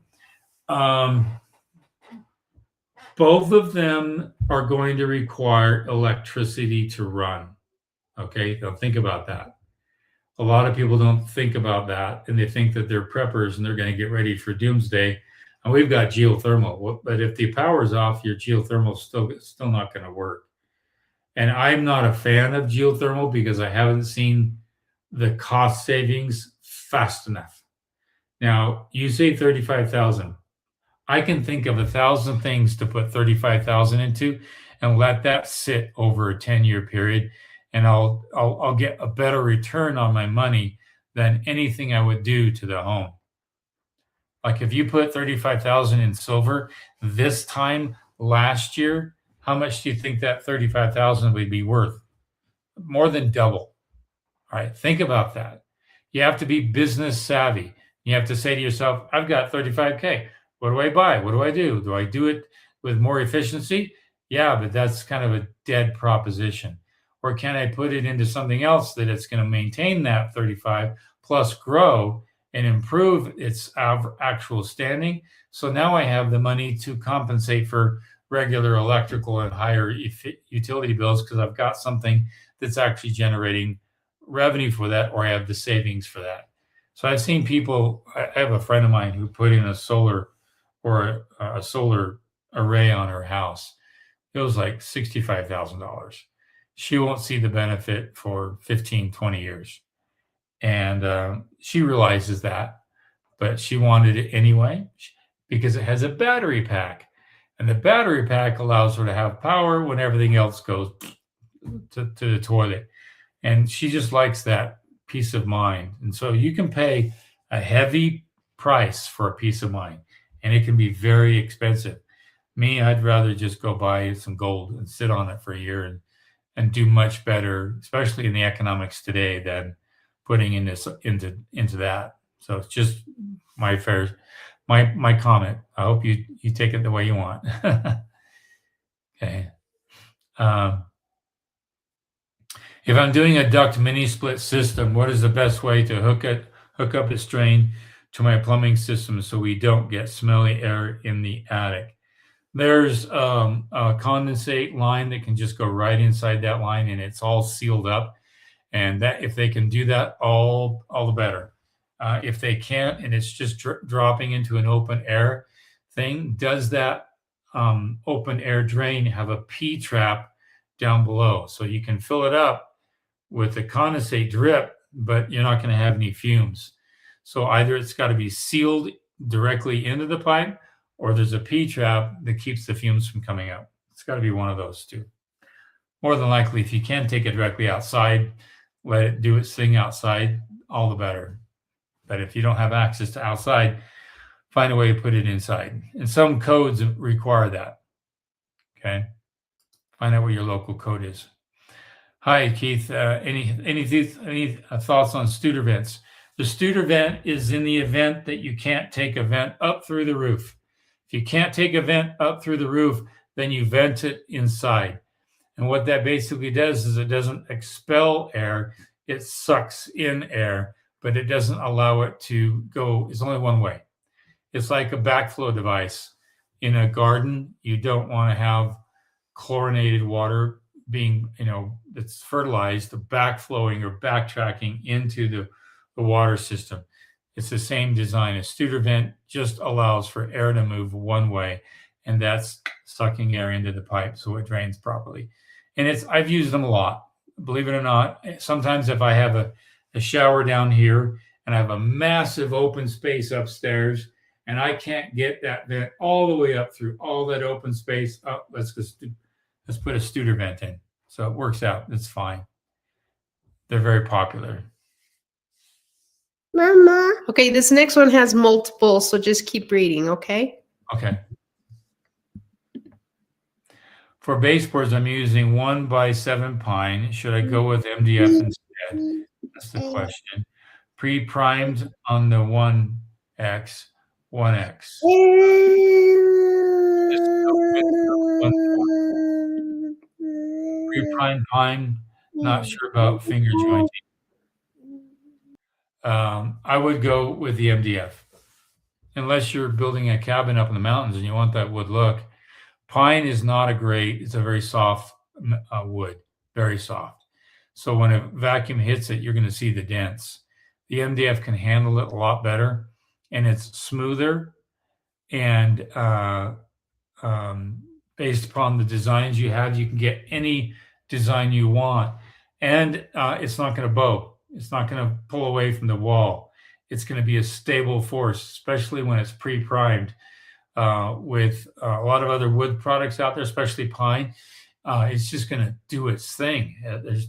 Both of them are going to require electricity to run. Okay, now think about that. A lot of people don't think about that, and they think that they're preppers and they're going to get ready for doomsday. And we've got geothermal, but if the power's off, your geothermal is still not going to work. And I'm not a fan of geothermal because I haven't seen the cost savings fast enough. Now, you say 35,000. I can think of 1,000 things to put 35,000 into and let that sit over a 10-year period, and I'll get a better return on my money than anything I would do to the home. Like if you put 35,000 in silver this time last year, how much do you think that 35,000 would be worth? More than double. All right, think about that. You have to be business savvy. You have to say to yourself, I've got 35K. What do I buy? What do I do? Do I do it with more efficiency? Yeah, but that's kind of a dead proposition. Or can I put it into something else that it's going to maintain that 35 plus grow and improve its actual standing? So now I have the money to compensate for regular electrical and higher utility bills because I've got something that's actually generating revenue for that, or I have the savings for that. So I've seen people, I have a friend of mine who put in a solar array on her house. It was like $65,000. She won't see the benefit for 15, 20 years. And she realizes that, but she wanted it anyway because it has a battery pack. And the battery pack allows her to have power when everything else goes to the toilet. And she just likes that peace of mind. And so you can pay a heavy price for a peace of mind, and it can be very expensive. Me, I'd rather just go buy some gold and sit on it for a year and do much better, especially in the economics today, than putting into that. So it's just my comment. I hope you take it the way you want. Okay. If I'm doing a duct mini split system, what is the best way to hook up a strain to my plumbing system so we don't get smelly air in the attic? There's a condensate line that can just go right inside that line, and it's all sealed up. And that, if they can do that, all the better. If they can't, and it's just dropping into an open air thing, does that open air drain have a P trap down below? So you can fill it up with the condensate drip, but you're not going to have any fumes. So either it's got to be sealed directly into the pipe, or there's a P trap that keeps the fumes from coming out. It's got to be one of those two. More than likely, if you can take it directly outside, let it do its thing outside, all the better. But if you don't have access to outside, find a way to put it inside. And some codes require that. Okay. Find out what your local code is. Hi, Keith. Any thoughts on Studer vents? The Studer vent is in the event that you can't take a vent up through the roof. If you can't take a vent up through the roof, then you vent it inside. And what that basically does is it doesn't expel air, it sucks in air, but it doesn't allow it to go. It's only one way. It's like a backflow device. In a garden, you don't want to have chlorinated water being, that's fertilized, backflowing or backtracking into the water system. It's the same design. A Studer vent just allows for air to move one way, and that's sucking air into the pipe so it drains properly. And I've used them a lot, believe it or not. Sometimes if I have a shower down here and I have a massive open space upstairs and I can't get that vent all the way up through all that open space, let's put a Studer vent in. So it works out. It's fine. They're very popular. Mama. Okay, this next one has multiple, so just keep reading, okay? Okay. For baseboards, I'm using 1x7 pine. Should I go with MDF instead? That's the question. pre-primed on the 1X, 1X. Pre-primed pine, not sure about finger jointing. I would go with the MDF. Unless you're building a cabin up in the mountains and you want that wood look. Pine is not it's a very soft wood, very soft. So when a vacuum hits it, you're going to see the dents. The MDF can handle it a lot better, and it's smoother. And based upon the designs you have, you can get any design you want. And it's not going to bow. It's not going to pull away from the wall. It's going to be a stable force, especially when it's pre-primed. With a lot of other wood products out there, especially pine, it's just going to do its thing.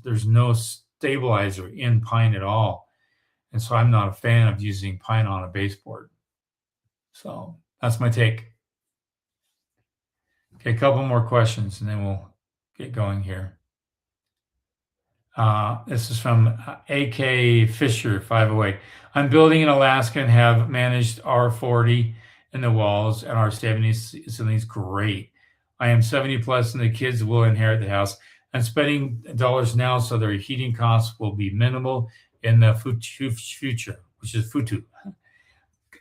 There's no stabilizer in pine at all. And so I'm not a fan of using pine on a baseboard. So that's my take. Okay, a couple more questions and then we'll get going here. This is from AK Fisher 508. I'm building in Alaska and have managed R40 in the walls and R70 ceilings. Great. I am 70 plus and the kids will inherit the house. I'm spending dollars now so their heating costs will be minimal in the future, which is futu.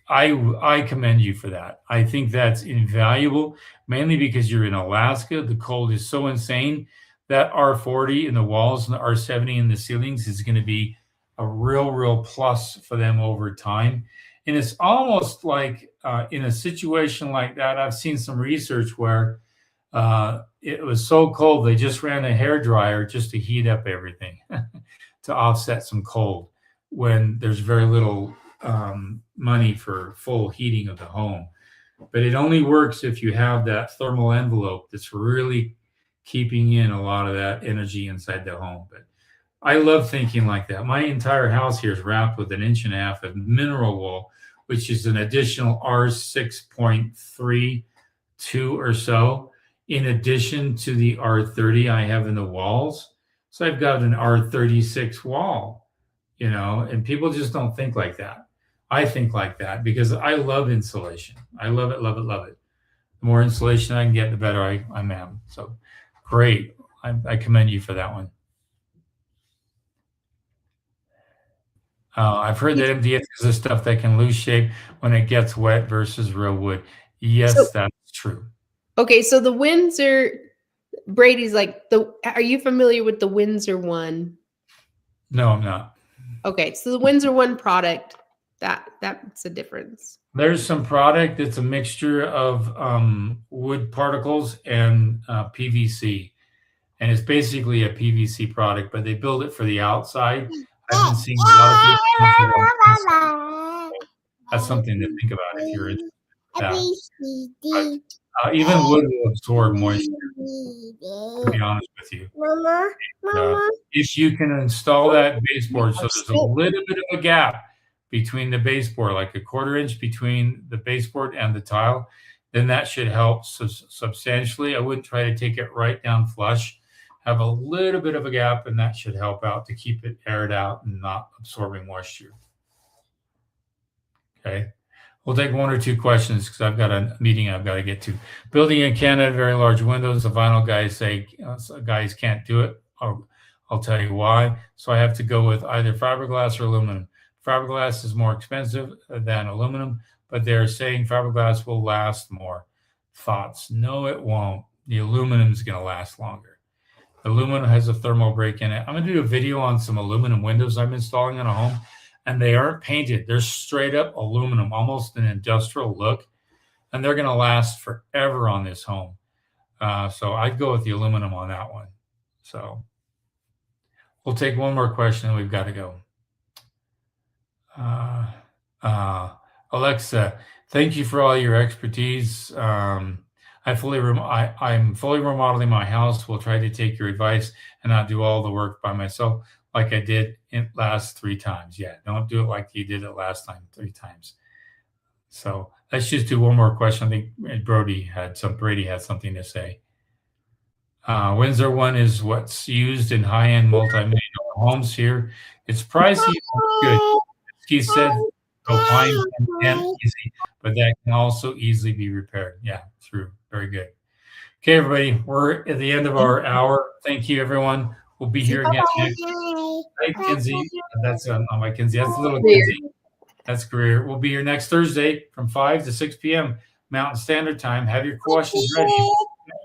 I commend you for that. I think that's invaluable, mainly because you're in Alaska. The cold is so insane that R40 in the walls and the R70 in the ceilings is going to be a real plus for them over time. And it's almost like in a situation like that, I've seen some research where it was so cold, they just ran a hairdryer just to heat up everything to offset some cold when there's very little money for full heating of the home. But it only works if you have that thermal envelope that's really keeping in a lot of that energy inside the home. But I love thinking like that. My entire house here is wrapped with 1.5 inches of mineral wool, which is an additional R6.32 or so, in addition to the R30 I have in the walls. So I've got an R36 wall, and people just don't think like that. I think like that because I love insulation. I love it, love it, love it. The more insulation I can get, the better I am. So great. I commend you for that one. I've heard that MDF is the stuff that can lose shape when it gets wet versus real wood. Yes, that's true. Okay, so the Windsor, Brady's like, are you familiar with the Windsor one? No, I'm not. Okay, so the Windsor one product, that's a difference. There's some product that's a mixture of wood particles and PVC. And it's basically a PVC product, but they build it for the outside. I've been seeing a lot of people. That's something to think about if you're interested in that. But, even wood will absorb moisture, to be honest with you. If you can install that baseboard so there's a little bit of a gap between the baseboard, like a 1/4 inch between the baseboard and the tile, then that should help substantially. I wouldn't try to take it right down flush. Have a little bit of a gap, and that should help out to keep it aired out and not absorbing moisture. Okay. We'll take 1 or 2 questions because I've got a meeting I've got to get to. Building in Canada, very large windows. The vinyl guys say guys can't do it. I'll tell you why. So I have to go with either fiberglass or aluminum. Fiberglass is more expensive than aluminum, but they're saying fiberglass will last more. Thoughts? No, it won't. The aluminum is going to last longer. Aluminum has a thermal break in it. I'm going to do a video on some aluminum windows I'm installing in a home, and they aren't painted. They're straight up aluminum, almost an industrial look, and they're going to last forever on this home. So I'd go with the aluminum on that one. So we'll take one more question and we've got to go. Alexa, thank you for all your expertise. I'm fully remodeling my house. We'll try to take your advice and not do all the work by myself like I did in last 3 times. Yeah, don't do it like you did it last time 3 times. So let's just do one more question. I think Brady had something to say. Windsor one is what's used in high-end multi-million dollar homes here. It's pricey, but good. It's Keith said, go pine and easy, but that can also easily be repaired. Yeah, true. Very good. Okay, everybody, we're at the end of our hour. Thank you, everyone. We'll be here again next. Hi, Kinsey. That's not my Kinsey. That's little Kinsey. That's Greer. We'll be here next Thursday from 5 to 6 p.m. Mountain Standard Time. Have your questions ready.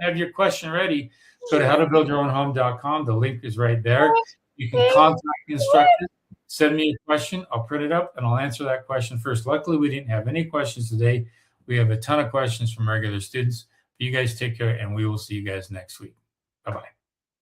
Have your question ready. Go to howtobuildyourownhome.com. The link is right there. You can contact the instructors. Send me a question. I'll print it up and I'll answer that question first. Luckily, we didn't have any questions today. We have a ton of questions from regular students. You guys take care, and we will see you guys next week. Bye-bye.